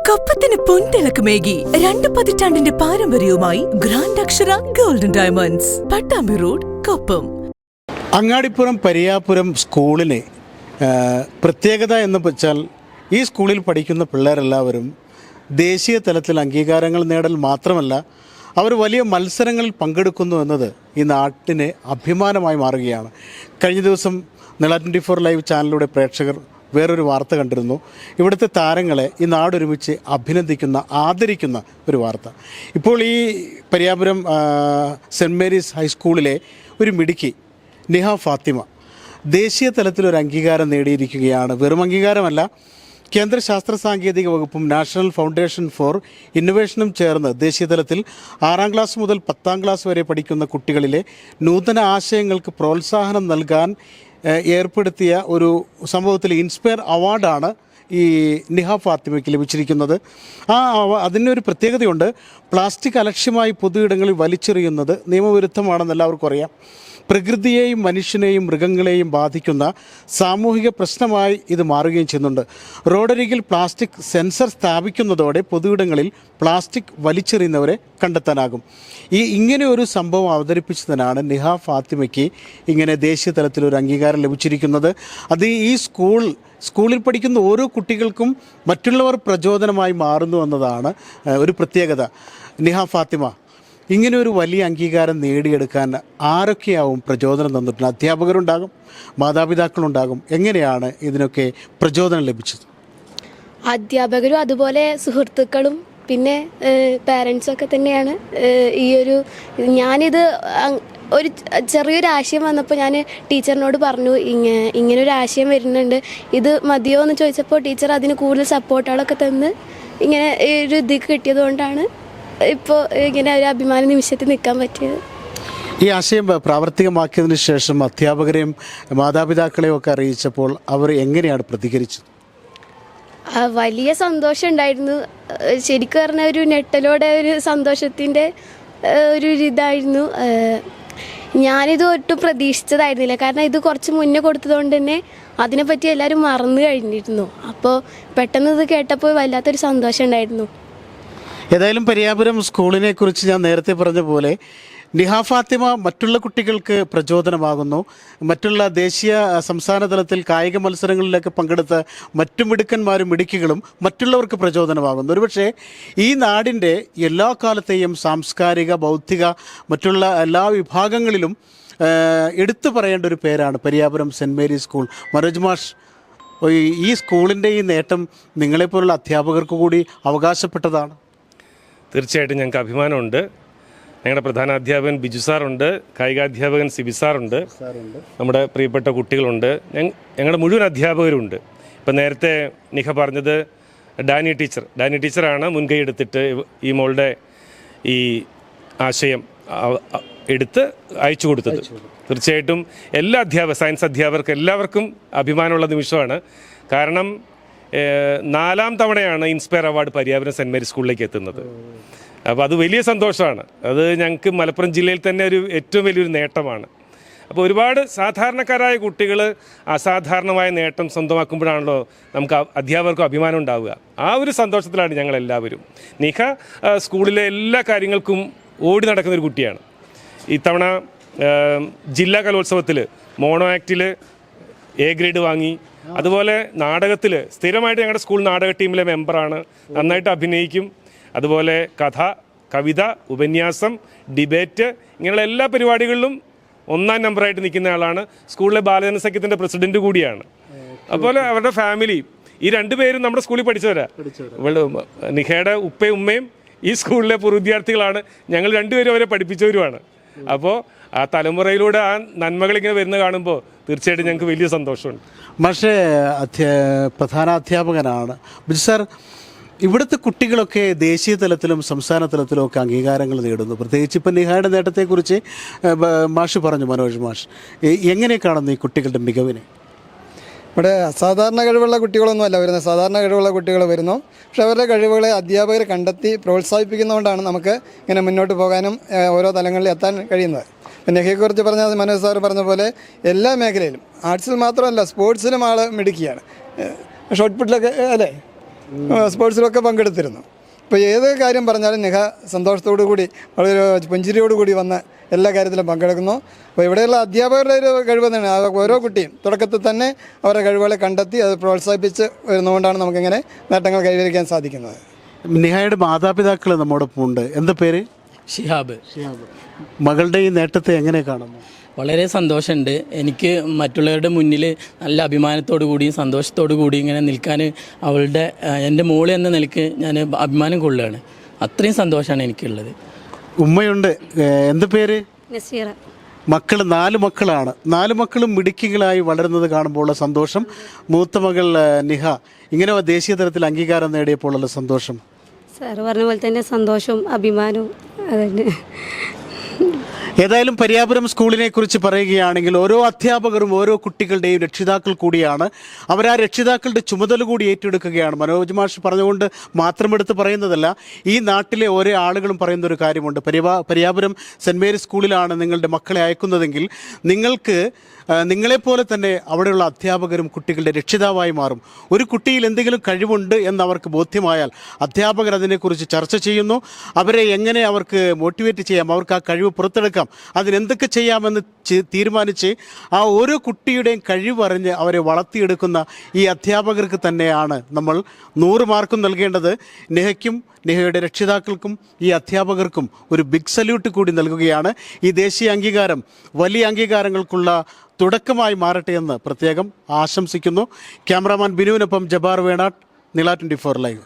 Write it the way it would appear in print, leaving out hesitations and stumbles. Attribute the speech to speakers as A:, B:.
A: കൊപ്പത്തിന് പൊൻതിളക്കമേകി 2 പതിറ്റാണ്ടിന്റെ പാരമ്പര്യവുമായി grand Akshara golden diamonds, Pattambi road, Koppam.
B: Angadippuram Pariyapuram സ്കൂളിന് പ്രത്യേകത എന്ന് വെച്ചാൽ ഈ സ്കൂളിൽ പഠിക്കുന്ന പിള്ളേരെല്ലാവരും ദേശീയ തലത്തിൽ അംഗീകാരങ്ങൾ നേടൽ മാത്രമല്ല, അവർ വലിയ മത്സരങ്ങളിൽ പങ്കെടുക്കുന്നു എന്നത് ഈ നാട്ടിന് അഭിമാനമായി മാറുകയാണ്. കഴിഞ്ഞ ദിവസം നിള 24 ലൈവ് ചാനലിലൂടെ പ്രേക്ഷകർ വേറൊരു വാർത്ത കണ്ടിരുന്നു. ഇവിടുത്തെ താരങ്ങളെ ഈ നാടൊരുമിച്ച് അഭിനന്ദിക്കുന്ന, ആദരിക്കുന്ന ഒരു വാർത്ത. ഇപ്പോൾ ഈ പരിയാപുരം സെൻറ്റ് മേരീസ് ഹൈസ്കൂളിലെ ഒരു മിടുക്കി നിഹ ഫാത്തിമ ദേശീയ തലത്തിലൊരു അംഗീകാരം നേടിയിരിക്കുകയാണ്. വെറും അംഗീകാരമല്ല, കേന്ദ്ര ശാസ്ത്ര സാങ്കേതിക വകുപ്പും നാഷണൽ ഫൗണ്ടേഷൻ ഫോർ ഇന്നൊവേഷനും ചേർന്ന് ദേശീയ തലത്തിൽ 6ാം ക്ലാസ് മുതൽ 10ാം ക്ലാസ് വരെ പഠിക്കുന്ന കുട്ടികളിലെ നൂതന ആശയങ്ങൾക്ക് പ്രോത്സാഹനം നൽകാൻ ഏർപ്പെടുത്തിയ ഒരു സംഭവത്തിൽ ഇൻസ്പയർ അവാർഡാണ് ഈ നിഹ ഫാത്തിമയ്ക്ക് ലഭിച്ചിരിക്കുന്നത്. അതിനൊരു പ്രത്യേകതയുണ്ട്. പ്ലാസ്റ്റിക് അലക്ഷ്യമായി പൊതുയിടങ്ങളിൽ വലിച്ചെറിയുന്നത് നിയമവിരുദ്ധമാണെന്ന് എല്ലാവർക്കും അറിയാം. പ്രകൃതിയെയും മനുഷ്യനെയും മൃഗങ്ങളെയും ബാധിക്കുന്ന സാമൂഹിക പ്രശ്നമായി ഇത് മാറുകയും ചെയ്യുന്നുണ്ട്. റോഡരികിൽ പ്ലാസ്റ്റിക് സെൻസർ സ്ഥാപിക്കുന്നതോടെ പൊതുയിടങ്ങളിൽ പ്ലാസ്റ്റിക് വലിച്ചെറിയുന്നവരെ കണ്ടെത്താനാകും. ഇങ്ങനെ ഒരു സംഭവം അവതരിപ്പിച്ചതിനാണ് നിഹ ഫാത്തിമയ്ക്ക് ഇങ്ങനെ ദേശീയ തലത്തിലൊരു അംഗീകാരം ലഭിച്ചിരിക്കുന്നത്. അത് ഈ സ്കൂളിൽ പഠിക്കുന്ന ഓരോ കുട്ടികൾക്കും മറ്റുള്ളവർ പ്രചോദനമായി മാറുന്നു എന്നതാണ് ഒരു പ്രത്യേകത. നിഹ ഫാത്തിമ, ഇങ്ങനെ ഒരു വലിയ അംഗീകാരം നേടിയെടുക്കാൻ ആരൊക്കെയാവും പ്രചോദനം തന്നിട്ടുണ്ട്? അധ്യാപകരുണ്ടാകും, മാതാപിതാക്കളുണ്ടാകും. എങ്ങനെയാണ് ഇതിനൊക്കെ പ്രചോദനം ലഭിച്ചത്?
C: അധ്യാപകരും അതുപോലെ സുഹൃത്തുക്കളും പിന്നെ പാരൻസൊക്കെ തന്നെയാണ്. ഞാനിത് ഒരു ചെറിയൊരു ആശയം വന്നപ്പോൾ ഞാൻ ടീച്ചറിനോട് പറഞ്ഞു, ഇങ്ങനൊരു ആശയം വരുന്നുണ്ട്, ഇത് മതിയോ എന്ന് ചോദിച്ചപ്പോൾ ടീച്ചർ അതിന് കൂടുതൽ സപ്പോർട്ടുകളൊക്കെ തന്ന് ഇങ്ങനെ ഒരു ഇത് കിട്ടിയതുകൊണ്ടാണ് ഇപ്പോൾ ഇങ്ങനെ ഒരു അഭിമാന നിമിഷത്തിൽ നിൽക്കാൻ പറ്റിയത്.
B: ഈ ആശയം പ്രാവർത്തികമാക്കിയതിന് ശേഷം അധ്യാപകരെയും മാതാപിതാക്കളെയും ഒക്കെ അറിയിച്ചപ്പോൾ അവർ എങ്ങനെയാണ് പ്രതികരിച്ചത്?
C: വലിയ സന്തോഷം ഉണ്ടായിരുന്നു. ശരിക്കും പറഞ്ഞ ഒരു നെട്ടലോടെ ഒരു സന്തോഷത്തിൻ്റെ ഒരു ഇതായിരുന്നു. ഞാനിത് ഒട്ടും പ്രതീക്ഷിച്ചതായിരുന്നില്ല. കാരണം ഇത് കുറച്ച് മുന്നേ കൊടുത്തതുകൊണ്ട് തന്നെ അതിനെപ്പറ്റി എല്ലാവരും മറന്നു കഴിഞ്ഞിരുന്നു. അപ്പോൾ പെട്ടെന്ന് ഇത് കേട്ടപ്പോൾ വല്ലാത്തൊരു സന്തോഷം ഉണ്ടായിരുന്നു.
B: ഏതായാലും പരിയാപുരം സ്കൂളിനെ കുറിച്ച് ഞാൻ നേരത്തെ പറഞ്ഞ പോലെ നിഹ ഫാത്തിമ മറ്റുള്ള കുട്ടികൾക്ക് പ്രചോദനമാകുന്നു. മറ്റുള്ള ദേശീയ സംസ്ഥാന തലത്തിൽ കായിക മത്സരങ്ങളിലൊക്കെ പങ്കെടുത്ത മറ്റു മിടുക്കന്മാരും മിടുക്കികളും മറ്റുള്ളവർക്ക് പ്രചോദനമാകുന്നു. ഒരുപക്ഷെ ഈ നാടിൻ്റെ എല്ലാ കാലത്തെയും സാംസ്കാരിക, ബൗദ്ധിക, മറ്റുള്ള എല്ലാ വിഭാഗങ്ങളിലും എടുത്തു പറയേണ്ട ഒരു പേരാണ് Pariyapuram saint Mary's school. Manoj മാഷ്, ഈ സ്കൂളിൻ്റെ ഈ നേട്ടം നിങ്ങളെപ്പോലുള്ള അധ്യാപകർക്ക് കൂടി അവകാശപ്പെട്ടതാണ്.
D: തീർച്ചയായിട്ടും ഞങ്ങൾക്ക് അഭിമാനമുണ്ട്. ഞങ്ങളുടെ പ്രധാന അധ്യാപകൻ ബിജു സാറുണ്ട്, കായികാധ്യാപകൻ സിബി സാറുണ്ട്, നമ്മുടെ പ്രിയപ്പെട്ട കുട്ടികളുണ്ട്, ഞങ്ങളുടെ മുഴുവൻ അധ്യാപകരുണ്ട്. ഇപ്പം നേരത്തെ നിഹ പറഞ്ഞത് ഡാനി ടീച്ചറാണ് മുൻകൈ എടുത്തിട്ട് ഈ മോളുടെ ഈ ആശയം എടുത്ത് അയച്ചു കൊടുത്തത്. തീർച്ചയായിട്ടും എല്ലാ സയൻസ് അധ്യാപകർക്ക് എല്ലാവർക്കും അഭിമാനമുള്ള നിമിഷമാണ്. കാരണം 4ാം തവണയാണ് inspire award Pariyapuram saint Mary's സ്കൂളിലേക്ക് എത്തുന്നത്. അപ്പോൾ അത് വലിയ സന്തോഷമാണ്. അത് ഞങ്ങൾക്ക് മലപ്പുറം ജില്ലയിൽ തന്നെ ഏറ്റവും വലിയൊരു നേട്ടമാണ്. അപ്പോൾ ഒരുപാട് സാധാരണക്കാരായ കുട്ടികൾ അസാധാരണമായ നേട്ടം സ്വന്തമാക്കുമ്പോഴാണല്ലോ നമുക്ക് അധ്യാപകർക്കും അഭിമാനം ഉണ്ടാവുക. ആ ഒരു സന്തോഷത്തിലാണ് ഞങ്ങളെല്ലാവരും. നിഹ സ്കൂളിലെ എല്ലാ കാര്യങ്ങൾക്കും ഓടി നടക്കുന്നൊരു കുട്ടിയാണ്. ഇത്തവണ ജില്ലാ കലോത്സവത്തിൽ മോണോ ആക്റ്റിൽ A ഗ്രേഡ് വാങ്ങി. അതുപോലെ നാടകത്തിൽ സ്ഥിരമായിട്ട് ഞങ്ങളുടെ സ്കൂൾ നാടക ടീമിലെ മെമ്പറാണ്, നന്നായിട്ട് അഭിനയിക്കും. അതുപോലെ കഥ, കവിത, ഉപന്യാസം, ഡിബേറ്റ്, ഇങ്ങനെയുള്ള എല്ലാ പരിപാടികളിലും 1ാം നമ്പറായിട്ട് നിൽക്കുന്ന ആളാണ്. സ്കൂളിലെ ബാലജന സഖ്യത്തിൻ്റെ പ്രസിഡന്റ് കൂടിയാണ്. അതുപോലെ അവരുടെ ഫാമിലി, ഈ 2 പേരും നമ്മുടെ സ്കൂളിൽ പഠിച്ചവരാണ്. നിഹയുടെ ഉപ്പയും ഉമ്മയും ഈ സ്കൂളിലെ പൂർവ്വ വിദ്യാർത്ഥികളാണ്. ഞങ്ങൾ 2 പേരും അവരെ പഠിപ്പിച്ചവരുമാണ്. അപ്പോൾ ആ തലമുറയിലൂടെ ആ നന്മകളിങ്ങനെ വരുന്ന കാണുമ്പോൾ തീർച്ചയായിട്ടും ഞങ്ങൾക്ക് വലിയ സന്തോഷമുണ്ട്.
B: പക്ഷേ പ്രധാന അധ്യാപകനാണ് ബിജു സാർ. ഇവിടുത്തെ കുട്ടികളൊക്കെ ദേശീയ തലത്തിലും സംസ്ഥാന തലത്തിലും ഒക്കെ അംഗീകാരങ്ങൾ നേടുന്നു. പ്രത്യേകിച്ച് ഇപ്പം നിഹയുടെ നേട്ടത്തെക്കുറിച്ച് മാഷ് പറഞ്ഞു, മനോജ് മാഷ്. എങ്ങനെ കാണുന്നു ഈ കുട്ടികളുടെ മികവിനെ?
E: ഇവിടെ അസാധാരണ കഴിവുള്ള കുട്ടികളൊന്നുമല്ല വരുന്നത്, സാധാരണ കഴിവുള്ള കുട്ടികൾ വരുന്നു. പക്ഷെ അവരുടെ കഴിവുകളെ അധ്യാപകർ കണ്ടെത്തി പ്രോത്സാഹിപ്പിക്കുന്നതുകൊണ്ടാണ് നമുക്ക് ഇങ്ങനെ മുന്നോട്ട് പോകാനും ഓരോ തലങ്ങളിൽ എത്താൻ കഴിയുന്നത്. നെഹയെക്കുറിച്ച് പറഞ്ഞാൽ മനോജ് സാർ പറഞ്ഞ പോലെ എല്ലാ മേഖലയിലും, ആർട്സിൽ മാത്രമല്ല സ്പോർട്സിലും ആൾ മിടുക്കിയാണ്. ഷോട്ട് പുട്ടിലൊക്കെ അല്ലേ സ്പോർട്സിലൊക്കെ പങ്കെടുത്തിരുന്നു. ഇപ്പോൾ ഏത് കാര്യം പറഞ്ഞാലും നിഹ സന്തോഷത്തോടു കൂടി വളരെ പുഞ്ചിരിയോടുകൂടി വന്ന് എല്ലാ കാര്യത്തിലും പങ്കെടുക്കുന്നു. അപ്പോൾ ഇവിടെയുള്ള അധ്യാപകരുടെ ഒരു കഴിവ് തന്നെയാണ്. ഓരോ കുട്ടിയും തുടക്കത്തിൽ തന്നെ അവരുടെ കഴിവുകളെ കണ്ടെത്തി അത് പ്രോത്സാഹിപ്പിച്ച് വരുന്നതുകൊണ്ടാണ് നമുക്കിങ്ങനെ നേട്ടങ്ങൾ കൈവരിക്കാൻ സാധിക്കുന്നത്.
B: നിഹയുടെ മാതാപിതാക്കൾ നമ്മോടൊപ്പം ഉണ്ട്. എന്താ പേര്?
F: ഷിഹാബ്.
B: മകളുടെ ഈ നേട്ടത്തെ എങ്ങനെ കാണുന്നു?
F: വളരെ സന്തോഷമുണ്ട്. എനിക്ക് മറ്റുള്ളവരുടെ മുന്നിൽ നല്ല അഭിമാനത്തോടു കൂടിയും സന്തോഷത്തോടു കൂടി ഇങ്ങനെ നിൽക്കാൻ എൻ്റെ മോള് എന്ന നിലയ്ക്ക് ഞാൻ അഭിമാനം കൊള്ളുകയാണ്. അത്രയും സന്തോഷമാണ് എനിക്കുള്ളത്.
B: ഉമ്മയുണ്ട്. എന്ത് പേര്?
C: നസീറ.
B: മക്കൾ 4 മക്കളാണ്. 4 മക്കളും മിടുക്കികളായി വളരുന്നത് കാണുമ്പോൾ ഉള്ള സന്തോഷം. മൂത്ത മകൾ നിഹ ഇങ്ങനെ ദേശീയ തലത്തിൽ അംഗീകാരം നേടിയപ്പോൾ ഉള്ള സന്തോഷം.
C: സാറ് പറഞ്ഞ പോലെ തന്നെ സന്തോഷവും അഭിമാനവും അതന്നെ.
B: ഏതായാലും പരിയാപുരം സ്കൂളിനെ കുറിച്ച് പറയുകയാണെങ്കിൽ ഓരോ അധ്യാപകരും ഓരോ കുട്ടികളുടെയും രക്ഷിതാക്കൾ കൂടിയാണ്. അവരാ രക്ഷിതാക്കളുടെ ചുമതല കൂടി ഏറ്റെടുക്കുകയാണ്. മനോജ് മാഷ് പറഞ്ഞുകൊണ്ട് മാത്രം എടുത്ത് പറയുന്നതല്ല, ഈ നാട്ടിലെ ഓരോ ആളുകളും പറയുന്ന ഒരു കാര്യമുണ്ട്. പരിയാപുരം സെൻറ് മേരീസ് സ്കൂളിലാണ് നിങ്ങളുടെ മക്കളെ അയക്കുന്നതെങ്കിൽ നിങ്ങളെപ്പോലെ തന്നെ അവിടെയുള്ള അധ്യാപകരും കുട്ടികളുടെ രക്ഷിതാവായി മാറും. ഒരു കുട്ടിയിൽ എന്തെങ്കിലും കഴിവുണ്ട് എന്നവർക്ക് ബോധ്യമായാൽ അധ്യാപകർ അതിനെക്കുറിച്ച് ചർച്ച ചെയ്യുന്നു. അവരെ എങ്ങനെ അവർക്ക് മോട്ടിവേറ്റ് ചെയ്യാം, അവർക്ക് ആ കഴിവ് പുറത്തെടുക്കാം, അതിനെന്തൊക്കെ ചെയ്യാമെന്ന് തീരുമാനിച്ച് ആ ഓരോ കുട്ടിയുടെയും കഴിവറിഞ്ഞ് അവരെ വളർത്തിയെടുക്കുന്ന ഈ അധ്യാപകർക്ക് തന്നെയാണ് നമ്മൾ 100 മാർക്കും നൽകേണ്ടത്. നിഹയ്ക്കും നിഹയുടെ രക്ഷിതാക്കൾക്കും ഈ അധ്യാപകർക്കും ഒരു ബിഗ് സല്യൂട്ട് കൂടി നൽകുകയാണ്. ഈ ദേശീയ അംഗീകാരം വലിയ അംഗീകാരങ്ങൾക്കുള്ള തുടക്കമായി മാറട്ടെ എന്ന് പ്രത്യേകം ആശംസിക്കുന്നു. ക്യാമറാമാൻ ബിനുവിനൊപ്പം ജബാർ വേണാട്ട്, നില 24 ലൈവ്.